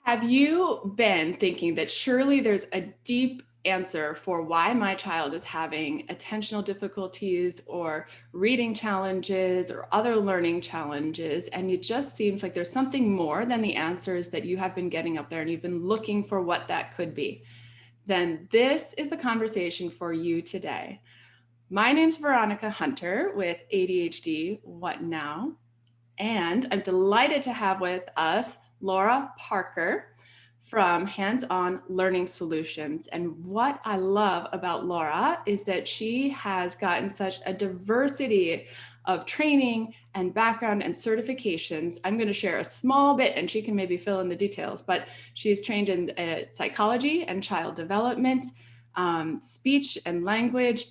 Have you been thinking that surely there's a deep answer for why my child is having attentional difficulties or reading challenges or other learning challenges? And it just seems like there's something more than the answers that you have been getting up there and you've been looking for what that could be. Then this is the conversation for you today. My name's Veronica Hunter with ADHD What Now? And I'm delighted to have with us Laura Parker from Hands-On Learning Solutions. And what I love about Laura is that she has gotten such a diversity of training and background and certifications. I'm going to share a small bit and she can maybe fill in the details, but she's trained in psychology and child development, speech and language,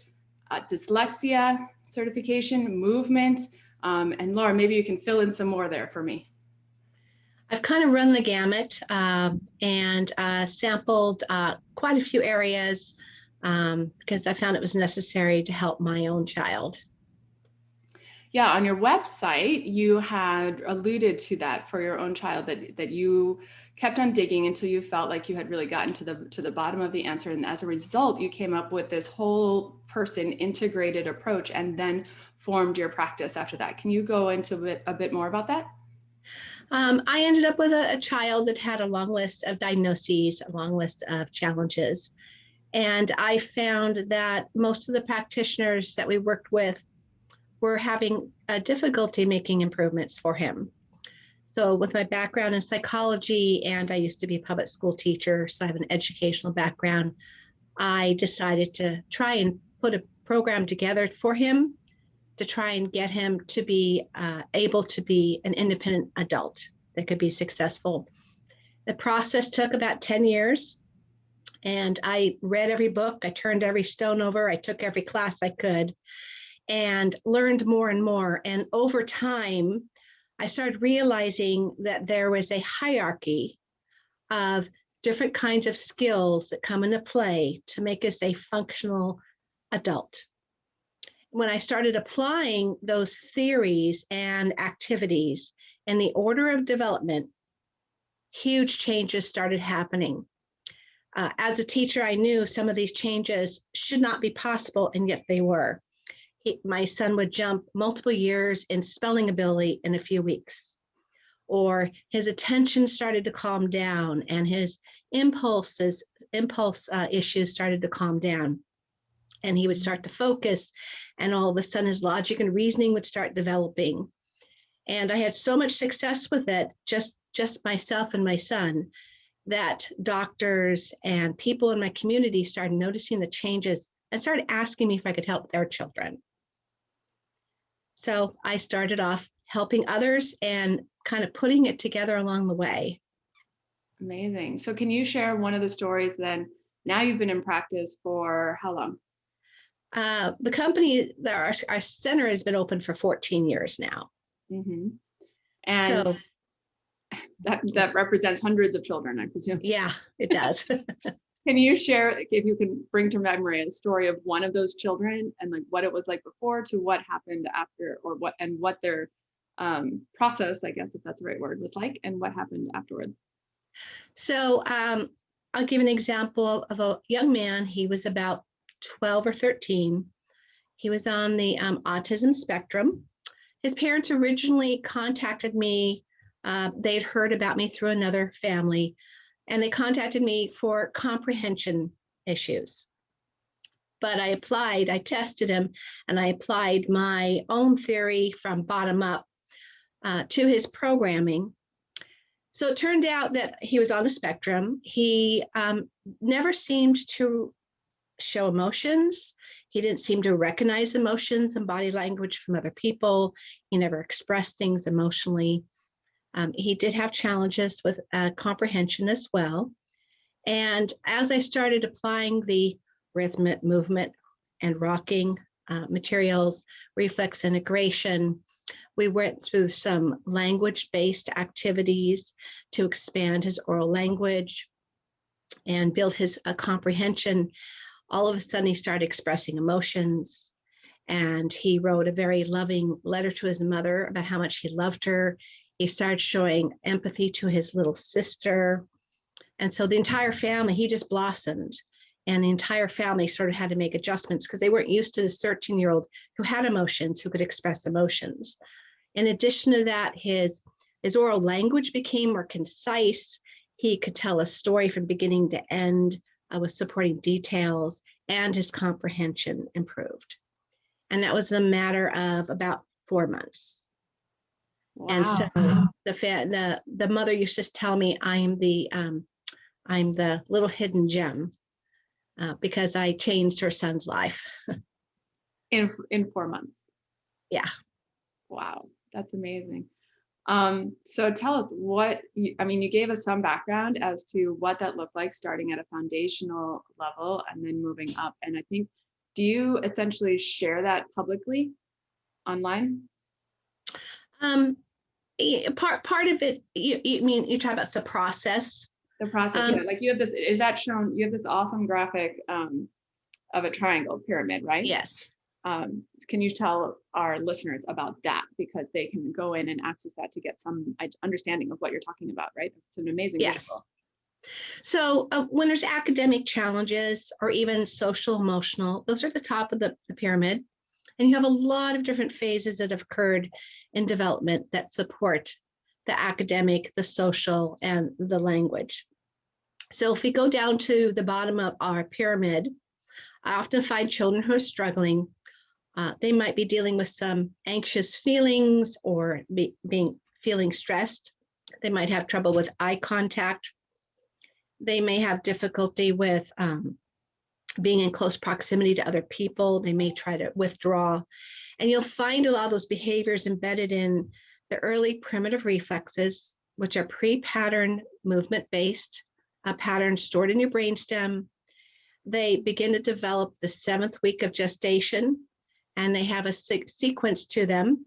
dyslexia certification, movement. And Laura, maybe you can fill in some more there for me. I've kind of run the gamut and sampled quite a few areas because I found it was necessary to help my own child. Yeah, on your website, you had alluded to that for your own child, that you kept on digging until you felt like you had really gotten to the bottom of the answer. And as a result, you came up with this whole person integrated approach and then formed your practice after that. Can you go into a bit more about that? I ended up with a child that had a long list of diagnoses, a long list of challenges. And I found that most of the practitioners that we worked with were having a difficulty making improvements for him. So with my background in psychology, and I used to be a public school teacher, so I have an educational background, I decided to try and put a program together for him to try and get him to be able to be an independent adult that could be successful. The process took about 10 years, and I read every book, I turned every stone over, I took every class I could, and learned more and more. And over time, I started realizing that there was a hierarchy of different kinds of skills that come into play to make us a functional adult. When I started applying those theories and activities in the order of development, huge changes started happening. As a teacher, I knew some of these changes should not be possible, and yet they were. My son would jump multiple years in spelling ability in a few weeks, or his attention started to calm down and his impulse issues started to calm down, and he would start to focus, and all of a sudden his logic and reasoning would start developing. And I had so much success with it, just myself and my son, that doctors and people in my community started noticing the changes and started asking me if I could help their children. So I started off helping others and kind of putting it together along the way. Amazing. So can you share one of the stories then? Now you've been in practice for how long? The company, our center has been open for 14 years now. Mm-hmm. And so that represents hundreds of children, I presume. Yeah, it does. Can you share, if you can bring to memory a story of one of those children and like what it was like before to what happened after, or what their process, I guess, if that's the right word, was like, and what happened afterwards? So I'll give an example of a young man. He was about 12 or 13. He was on the autism spectrum. His parents originally contacted me. They'd heard about me through another family, and they contacted me for comprehension issues. But I tested him, and I applied my own theory from bottom up to his programming. So it turned out that he was on the spectrum. He never seemed to show emotions. He didn't seem to recognize emotions and body language from other people. He never expressed things emotionally. He did have challenges with comprehension as well. And as I started applying the rhythmic movement and rocking materials, reflex integration, we went through some language-based activities to expand his oral language and build his comprehension. All of a sudden, he started expressing emotions, and he wrote a very loving letter to his mother about how much he loved her. He started showing empathy to his little sister. And so the entire family, he just blossomed. And the entire family sort of had to make adjustments because they weren't used to this 13-year-old who had emotions, who could express emotions. In addition to that, his oral language became more concise. He could tell a story from beginning to end with supporting details, and his comprehension improved. And that was a matter of about 4 months. Wow. And so the mother used to tell me, I'm the little hidden gem because I changed her son's life. In 4 months. Yeah. Wow, that's amazing. So tell us you gave us some background as to what that looked like, starting at a foundational level and then moving up. And I think, do you essentially share that publicly online? Part of it, you talk about the process. The process, yeah. Like you have this, is that shown? You have this awesome graphic of a triangle pyramid, right? Yes. Can you tell our listeners about that, because they can go in and access that to get some understanding of what you're talking about, right? It's an amazing visual. So when there's academic challenges or even social emotional, those are the top of the pyramid. And you have a lot of different phases that have occurred in development that support the academic, the social, and the language. So if we go down to the bottom of our pyramid, I often find children who are struggling. They might be dealing with some anxious feelings or feeling stressed. They might have trouble with eye contact. They may have difficulty with being in close proximity to other people. They may try to withdraw. And you'll find a lot of those behaviors embedded in the early primitive reflexes, which are pre-pattern movement-based patterns stored in your brainstem. They begin to develop the 7th week of gestation, and they have a sequence to them.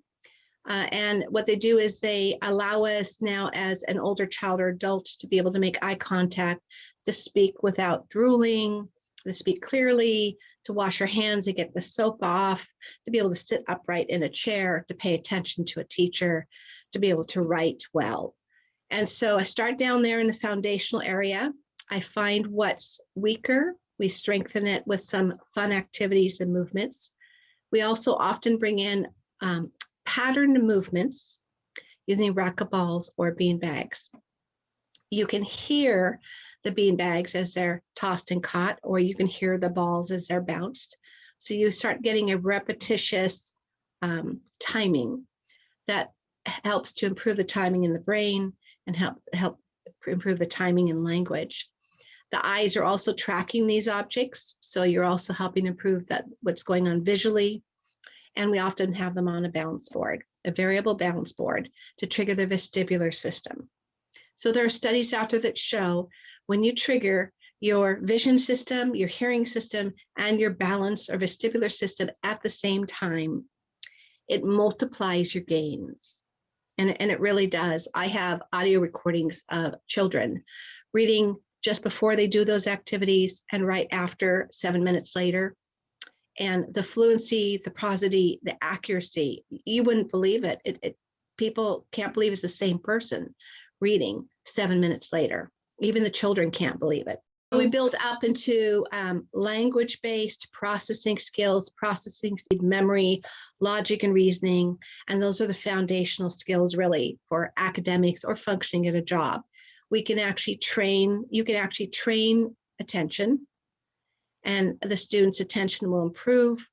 And what they do is they allow us now as an older child or adult to be able to make eye contact, to speak without drooling, to speak clearly, to wash your hands and get the soap off, to be able to sit upright in a chair, to pay attention to a teacher, to be able to write well. And so I start down there in the foundational area. I find what's weaker. We strengthen it with some fun activities and movements. We also often bring in patterned movements using racquetballs or bean bags. You can hear the bean bags as they're tossed and caught, or you can hear the balls as they're bounced. So you start getting a repetitious timing that helps to improve the timing in the brain and help improve the timing in language. The eyes are also tracking these objects, so you're also helping improve what's going on visually. And we often have them on a balance board, a variable balance board, to trigger the vestibular system. So there are studies out there that show when you trigger your vision system, your hearing system, and your balance or vestibular system at the same time, it multiplies your gains. And it really does. I have audio recordings of children reading just before they do those activities and right after, 7 minutes later. And the fluency, the prosody, the accuracy, you wouldn't believe it. People can't believe it's the same person reading 7 minutes later. Even the children can't believe it. We build up into language-based processing skills, processing speed, memory, logic, and reasoning. And those are the foundational skills really for academics or functioning at a job. You can actually train attention, and the student's attention will improve.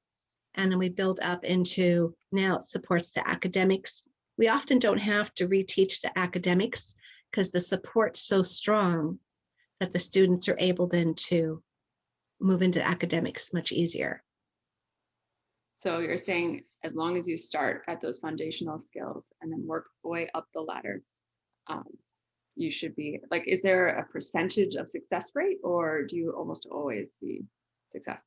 And then we build up into, now it supports the academics. We often don't have to reteach the academics because the support's so strong that the students are able then to move into academics much easier. So you're saying as long as you start at those foundational skills and then work way up the ladder, you should be like, is there a percentage of success rate, or do you almost always see success?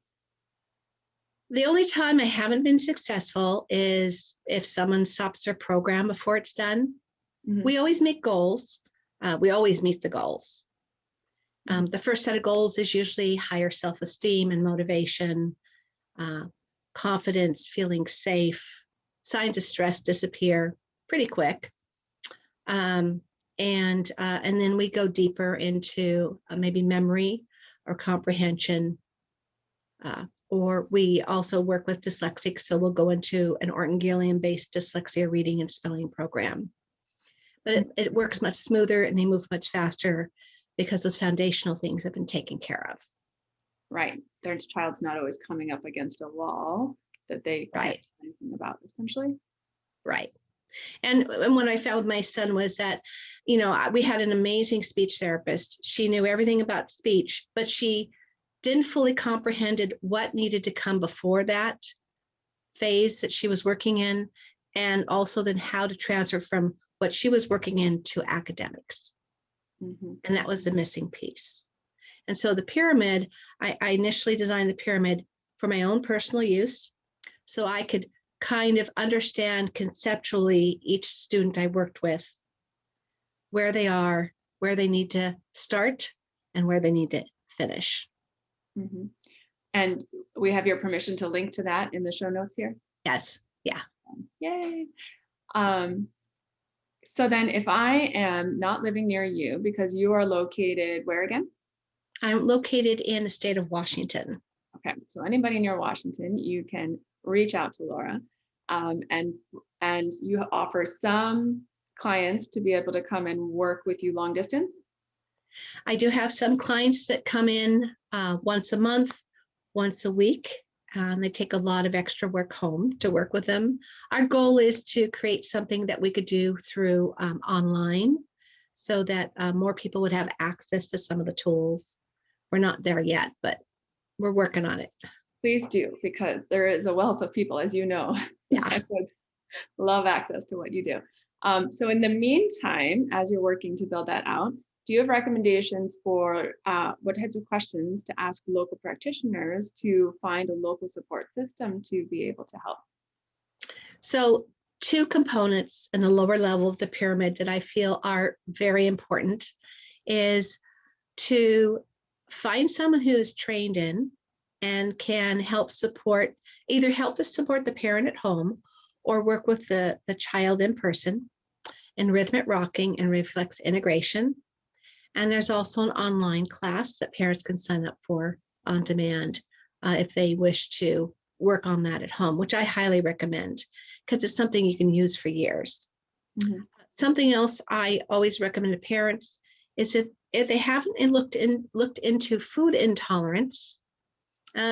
The only time I haven't been successful is if someone stops their program before it's done. Mm-hmm. We always make goals. We always meet the goals. The first set of goals is usually higher self-esteem and motivation, confidence, feeling safe. Signs of stress disappear pretty quick. And then we go deeper into maybe memory or comprehension, or we also work with dyslexics, so we'll go into an Orton-Gilliam-based dyslexia reading and spelling program. But it works much smoother and they move much faster because those foundational things have been taken care of. Right. Their child's not always coming up against a wall that they can't do anything about, essentially. Right. And what I found with my son was that, we had an amazing speech therapist. She knew everything about speech, but she didn't fully comprehended what needed to come before that phase that she was working in, and also then how to transfer from what she was working in to academics. Mm-hmm. And that was the missing piece. And so the pyramid, I initially designed the pyramid for my own personal use, so I could kind of understand conceptually each student I worked with, where they are, where they need to start, and where they need to finish. Mm-hmm. And we have your permission to link to that in the show notes here? Yes. Yeah. Yay. So then if I am not living near you, because you are located where again? I'm located in the state of Washington. Okay, so anybody near Washington, you can reach out to Laura, and you offer some clients to be able to come and work with you long distance. I do have some clients that come in once a month, once a week. They take a lot of extra work home to work with them. Our goal is to create something that we could do through online so that more people would have access to some of the tools. We're not there yet, but we're working on it. Please do, because there is a wealth of people, as you know, that would love access to what you do. So in the meantime, as you're working to build that out, do you have recommendations for what types of questions to ask local practitioners to find a local support system to be able to help? So 2 components in the lower level of the pyramid that I feel are very important is to find someone who is trained in and can help support, either help to support the parent at home or work with the child in person in rhythmic rocking and reflex integration. And there's also an online class that parents can sign up for on demand if they wish to work on that at home, which I highly recommend because it's something you can use for years. Mm-hmm. Something else I always recommend to parents is if they haven't looked into food intolerance,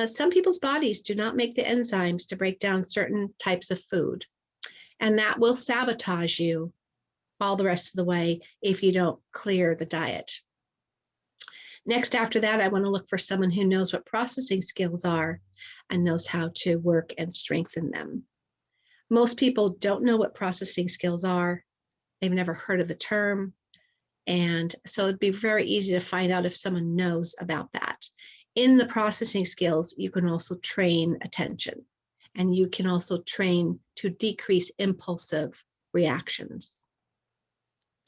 some people's bodies do not make the enzymes to break down certain types of food, and that will sabotage you all the rest of the way if you don't clear the diet. Next, after that, I want to look for someone who knows what processing skills are and knows how to work and strengthen them. Most people don't know what processing skills are. They've never heard of the term. And so it'd be very easy to find out if someone knows about that. In the processing skills, you can also train attention, and you can also train to decrease impulsive reactions.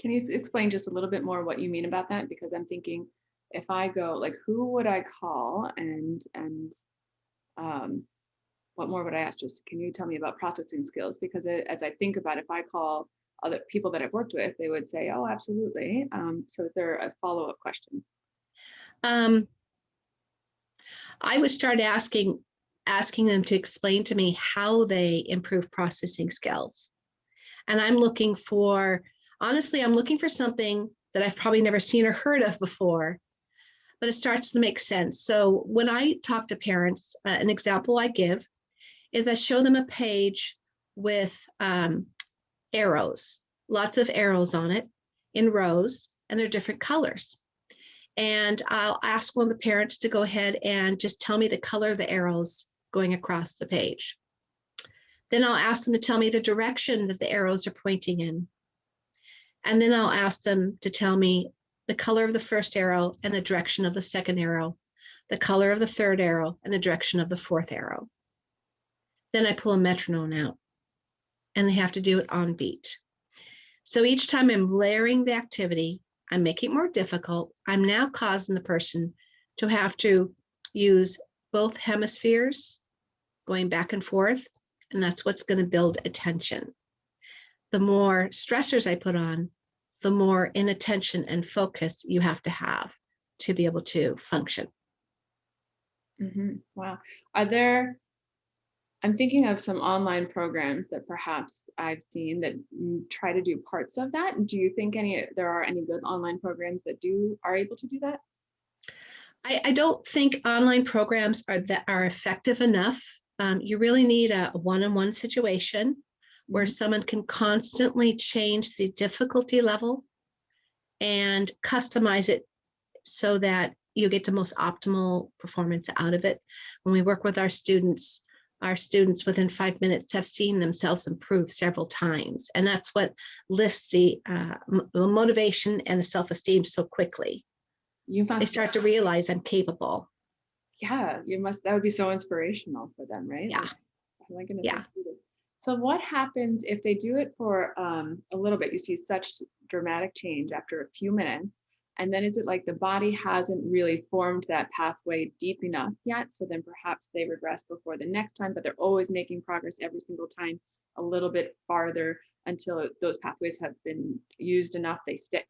Can you explain just a little bit more what you mean about that? Because I'm thinking, if I go, like, who would I call, and what more would I ask? Just can you tell me about processing skills? Because as I think about it, if I call other people that I've worked with, they would say, oh, absolutely. So is there a follow-up question? I would start asking them to explain to me how they improve processing skills. And I'm looking for something that I've probably never seen or heard of before, but it starts to make sense. So when I talk to parents, an example I give is I show them a page with arrows, lots of arrows on it in rows, and they're different colors. And I'll ask one of the parents to go ahead and just tell me the color of the arrows going across the page. Then I'll ask them to tell me the direction that the arrows are pointing in. And then I'll ask them to tell me the color of the first arrow and the direction of the second arrow, the color of the third arrow and the direction of the fourth arrow. Then I pull a metronome out, and they have to do it on beat. So each time I'm layering the activity, I'm making it more difficult. I'm now causing the person to have to use both hemispheres going back and forth, and that's what's going to build attention. The more stressors I put on, the more inattention and focus you have to be able to function. Wow. Are there, I'm thinking of some online programs that perhaps I've seen that try to do parts of that. Do you think there are any good online programs that are able to do that? I don't think online programs are effective enough. You really need a one-on-one situation where someone can constantly change the difficulty level and customize it so that you get the most optimal performance out of it. When we work with our students within 5 minutes have seen themselves improve several times. And that's what lifts the motivation and the self-esteem so quickly. They start to realize I'm capable. Yeah, that would be so inspirational for them, right? Yeah. Like, oh my goodness, I Yeah. can do this. So what happens if they do it for a little bit? You see such dramatic change after a few minutes. And then is it like the body hasn't really formed that pathway deep enough yet? So then perhaps they regress before the next time, but they're always making progress every single time a little bit farther until those pathways have been used enough, they stick.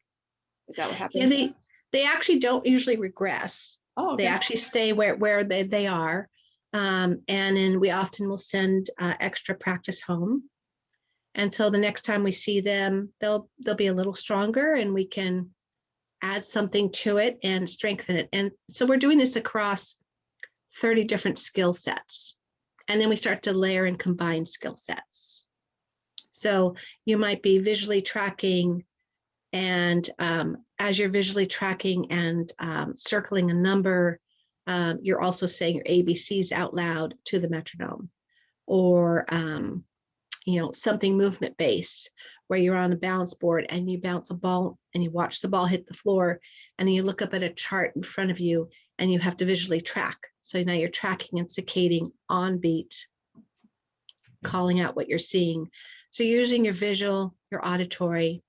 Is that what happens? Yeah, they actually don't usually regress. Oh, okay. They actually stay where they are. And then we often will send extra practice home. And so the next time we see them, they'll be a little stronger and we can add something to it and strengthen it. And so we're doing this across 30 different skill sets. And then we start to layer and combine skill sets. So you might be visually tracking, and as you're visually tracking and circling a number, you're also saying your ABCs out loud to the metronome, or something movement based, where you're on a balance board and you bounce a ball and you watch the ball hit the floor, and then you look up at a chart in front of you and you have to visually track. So now you're tracking and saccading on beat, calling out what you're seeing. So you're using your visual, your auditory,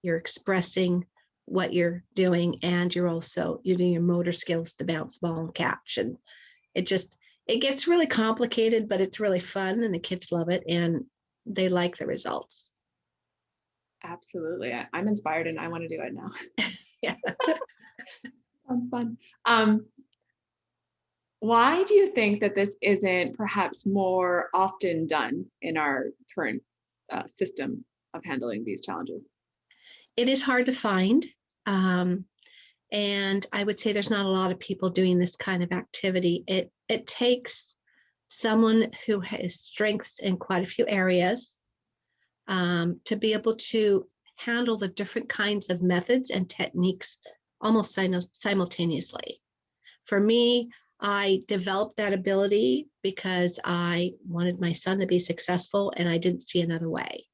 you're expressing what you're doing, and you're also using your motor skills to bounce ball and catch. And it gets really complicated, but it's really fun and the kids love it and they like the results. Absolutely. I'm inspired and I want to do it now. Yeah. Sounds fun. Why do you think that this isn't perhaps more often done in our current system of handling these challenges? It is hard to find. And I would say there's not a lot of people doing this kind of activity. It takes someone who has strengths in quite a few areas to be able to handle the different kinds of methods and techniques almost simultaneously. For me, I developed that ability because I wanted my son to be successful and I didn't see another way.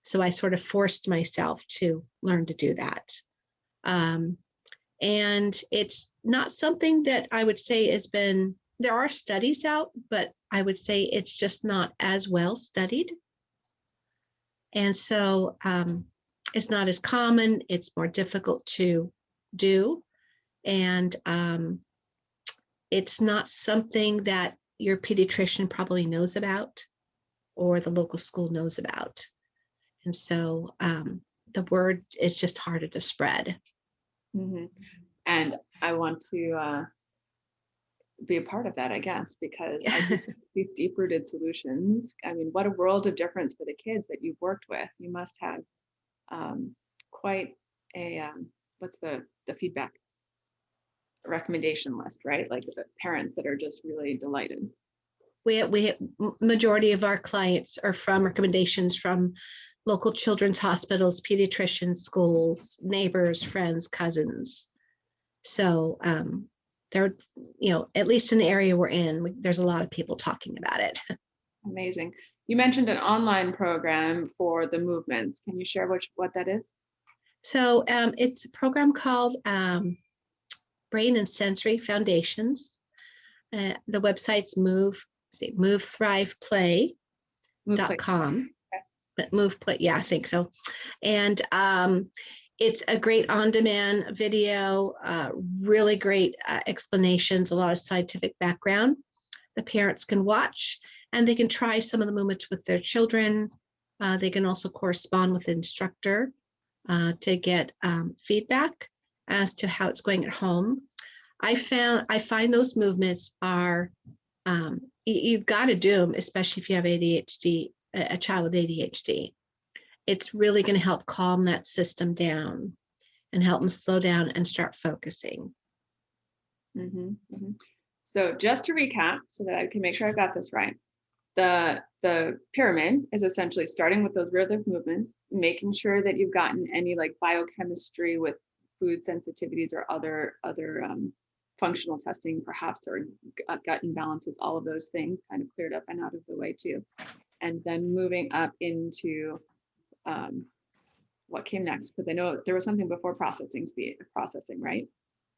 So I sort of forced myself to learn to do that. And it's not something that I would say there are studies out, but I would say it's just not as well studied. And so it's not as common, it's more difficult to do. And it's not something that your pediatrician probably knows about or the local school knows about. And so the word is just harder to spread. Mm-hmm. And I want to be a part of that, I guess, because I think these deep-rooted solutions, I mean, what a world of difference for the kids that you've worked with. You must have quite a, what's the feedback recommendation list, right? Like the parents that are just really delighted. We majority of our clients are from recommendations from local children's hospitals, pediatricians, schools, neighbors, friends, cousins. So there, at least in the area we're in, there's a lot of people talking about it. Amazing. You mentioned an online program for the movements. Can you share what that is? So it's a program called Brain and Sensory Foundations. The website's movethriveplay.com. But Move Play, yeah, I think so. And it's a great on-demand video, really great explanations, a lot of scientific background. The parents can watch and they can try some of the movements with their children. They can also correspond with the instructor to get feedback as to how it's going at home. I find those movements are, you've got to do them, especially if you have ADHD, a child with ADHD. It's really going to help calm that system down and help them slow down and start focusing. So just to recap, so that I can make sure I've got this right, the pyramid is essentially starting with those rhythmic movements, making sure that you've gotten any like biochemistry with food sensitivities or other functional testing, perhaps, or gut imbalances, all of those things kind of cleared up and out of the way too. And then moving up into what came next, because I know there was something before processing, right?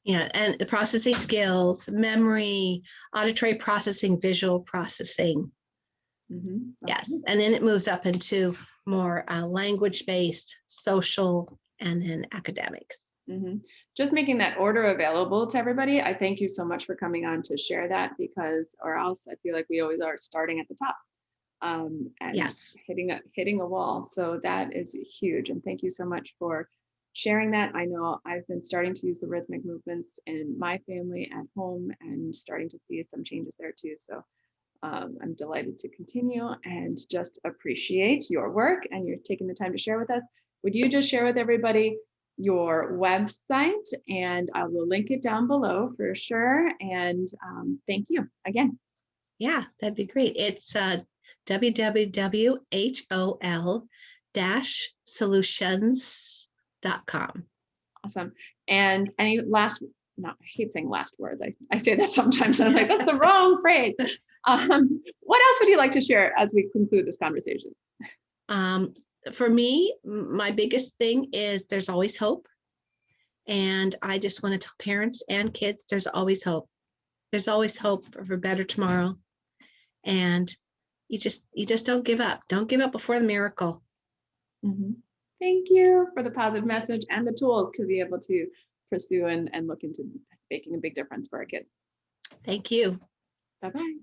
Yeah, and the processing skills, memory, auditory processing, visual processing. Okay. Yes, and then it moves up into more language-based, social, and then academics. Just making that order available to everybody. I thank you so much for coming on to share that, because, or else I feel like we always are starting at the top and yes, hitting a wall. So that is huge. And thank you so much for sharing that. I know I've been starting to use the rhythmic movements in my family at home and starting to see some changes there too. So I'm delighted to continue and just appreciate your work and you're taking the time to share with us. Would you just share with everybody your website, and I will link it down below for sure. And thank you again. Yeah, that'd be great. It's www.hol-solutions.com. Awesome. And any last, no, I hate saying last words. I say that sometimes and I'm like, that's the wrong phrase. What else would you like to share as we conclude this conversation? For me, my biggest thing is there's always hope. And I just want to tell parents and kids, there's always hope. There's always hope for a better tomorrow. And you just don't give up. Don't give up before the miracle. Thank you for the positive message and the tools to be able to pursue and look into making a big difference for our kids. Thank you. Bye-bye.